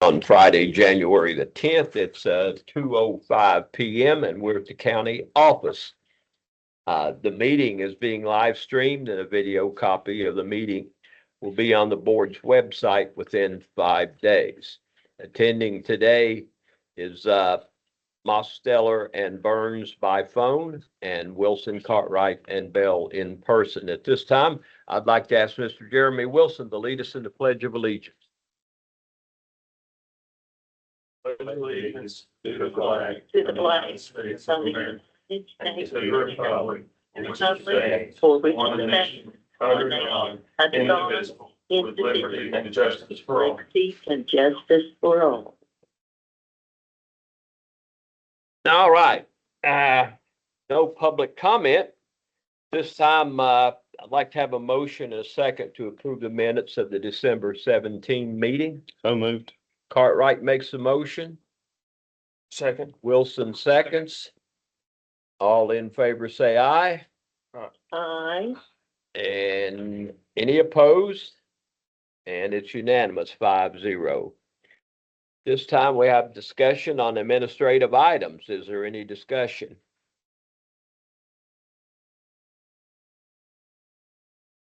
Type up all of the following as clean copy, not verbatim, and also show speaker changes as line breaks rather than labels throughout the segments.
on Friday, January the 10th. It's 2:05 p.m. and we're at the county office. The meeting is being live streamed and a video copy of the meeting will be on the board's website within 5 days. Attending today is Mosteller and Burns by phone, and Wilson, Cartwright, and Bell in person. At this time, I'd like to ask Mr. Jeremy Wilson to lead us in the Pledge of Allegiance.
Allegiance to the flag of the United States of America, and to the republic which stands one nation under God, indivisible, with liberty and justice for all.
Liberty and justice for all.
All right. No public comment. This time, I'd like to have a motion and a second to approve the minutes of the December 17 meeting.
So moved.
Cartwright makes the motion.
Second.
Wilson seconds. All in favor say aye.
Aye.
And any opposed? And it's unanimous, 5-0. This time we have discussion on administrative items. Is there any discussion?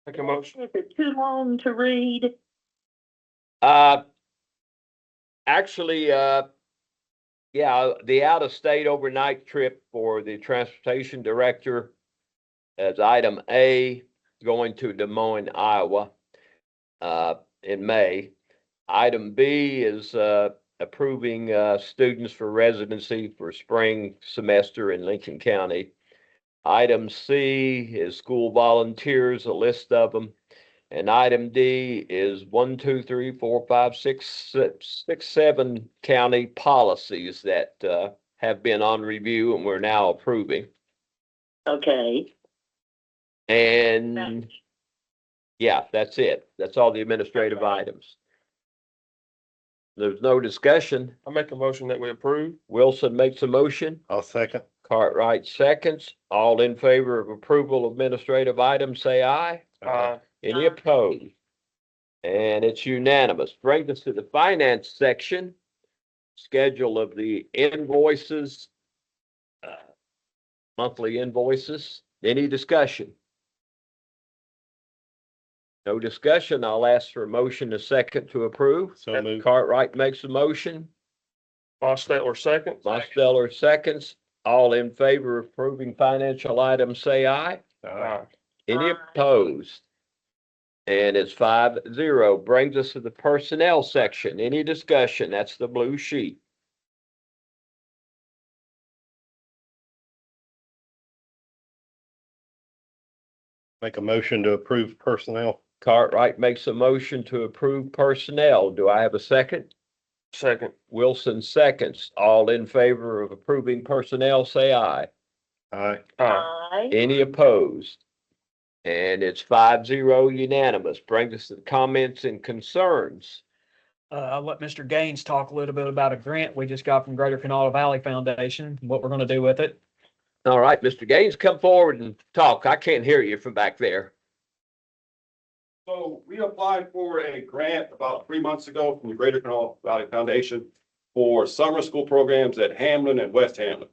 Make a motion.
Is it too long to read?
Actually, yeah, the out-of-state overnight trip for the transportation director as item A, going to Des Moines, Iowa, in May. Item B is, approving, students for residency for spring semester in Lincoln County. Item C is school volunteers, a list of them. And item D is 1, 2, 3, 4, 5, 6, 7 county policies that have been on review and we're now approving.
Okay.
And yeah, that's it. That's all the administrative items. There's no discussion.
I make a motion that we approve.
Wilson makes a motion.
I'll second.
Cartwright seconds. All in favor of approval of administrative items, say aye. Any opposed? And it's unanimous. Brings us to the finance section. Schedule of the invoices, monthly invoices. Any discussion? No discussion. I'll ask for a motion, a second to approve.
So moved.
Cartwright makes a motion.
Mosteller second.
Mosteller seconds. All in favor of approving financial items, say aye. Any
Aye.
opposed? And it's 5-0. Brings us to the personnel section. Any discussion? That's the blue sheet.
Make a motion to approve personnel.
Cartwright makes a motion to approve personnel. Do I have a second?
Second.
Wilson seconds. All in favor of approving personnel, say aye.
Aye.
Aye.
Any opposed? And it's 5-0 unanimous. Brings us to the comments and concerns.
I'll let Mr. Gaines talk a little bit about a grant we just got from Greater Kanawha Valley Foundation, and what we're gonna do with it.
All right, Mr. Gaines, come forward and talk. I can't hear you from back there.
So we applied for a grant about 3 months ago from the Greater Kanawha Valley Foundation for summer school programs at Hamlin and West Hamlin.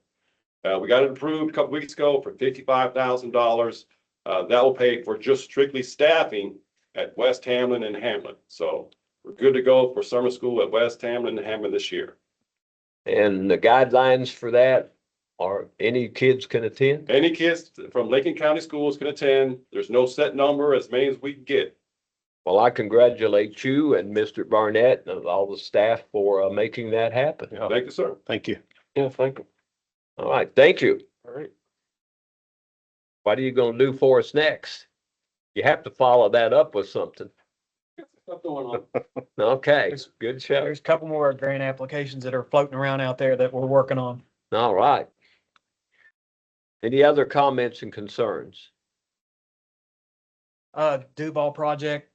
We got it approved a couple weeks ago for $55,000. That will pay for just strictly staffing at West Hamlin and Hamlin. So we're good to go for summer school at West Hamlin and Hamlin this year.
And the guidelines for that are any kids can attend?
Any kids from Lincoln County Schools can attend. There's no set number, as many as we can get.
Well, I congratulate you and Mr. Barnett and all the staff for making that happen.
Thank you, sir.
Thank you.
Yeah, thank you. All right, thank you.
All right.
What are you gonna do for us next? You have to follow that up with something.
What's going on?
Okay, good show.
There's a couple more grant applications that are floating around out there that we're working on.
All right. Any other comments and concerns?
Duval project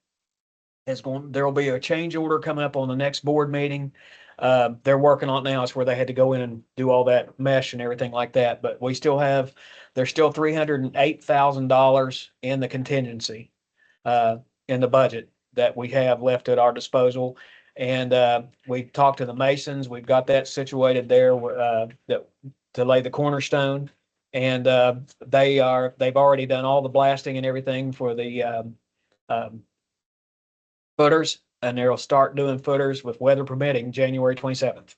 there will be a change order coming up on the next board meeting. They're working on it now. It's where they had to go in and do all that mesh and everything like that. But there's still $308,000 in the contingency, in the budget that we have left at our disposal. And, we talked to the masons. We've got that situated there, that, to lay the cornerstone. And, they've already done all the blasting and everything for the, footers, and they'll start doing footers with weather permitting January 27th.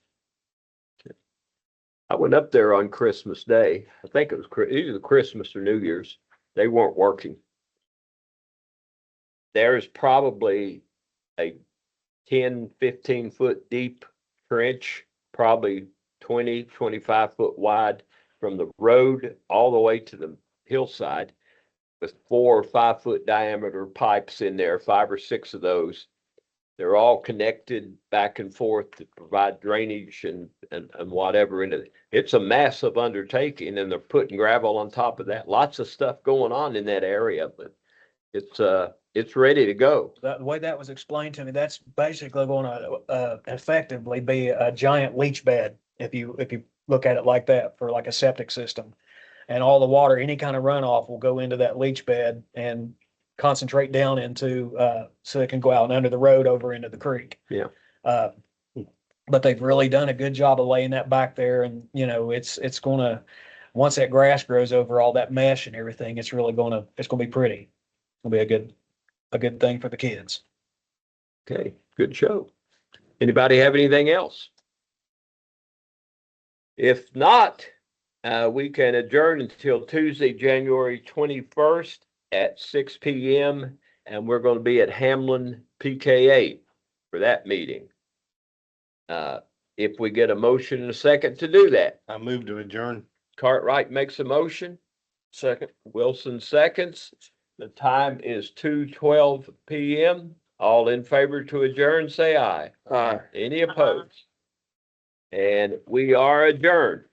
I went up there on Christmas Day. I think it was either Christmas or New Year's. They weren't working. There's probably a 10, 15 foot deep trench, probably 20, 25 foot wide from the road all the way to the hillside, with 4 or 5 foot diameter pipes in there, 5 or 6 of those. They're all connected back and forth to provide drainage and whatever in it. It's a massive undertaking, and they're putting gravel on top of that. Lots of stuff going on in that area, but it's ready to go.
The way that was explained to me, that's basically going to effectively be a giant leach bed, if you look at it like that, for like a septic system. And all the water, any kind of runoff, will go into that leach bed and concentrate down into, so it can go out and under the road over into the creek.
Yeah.
But they've really done a good job of laying that back there, and it's gonna, once that grass grows over all that mesh and everything, it's gonna be pretty. It'll be a good thing for the kids.
Okay, good show. Anybody have anything else? If not, we can adjourn until Tuesday, January 21st at 6 p.m. And we're going to be at Hamlin PKA for that meeting. If we get a motion in a second to do that.
I move to adjourn.
Cartwright makes a motion.
Second.
Wilson seconds. The time is 2:12 p.m. All in favor to adjourn, say aye.
Aye.
Any opposed? And we are adjourned.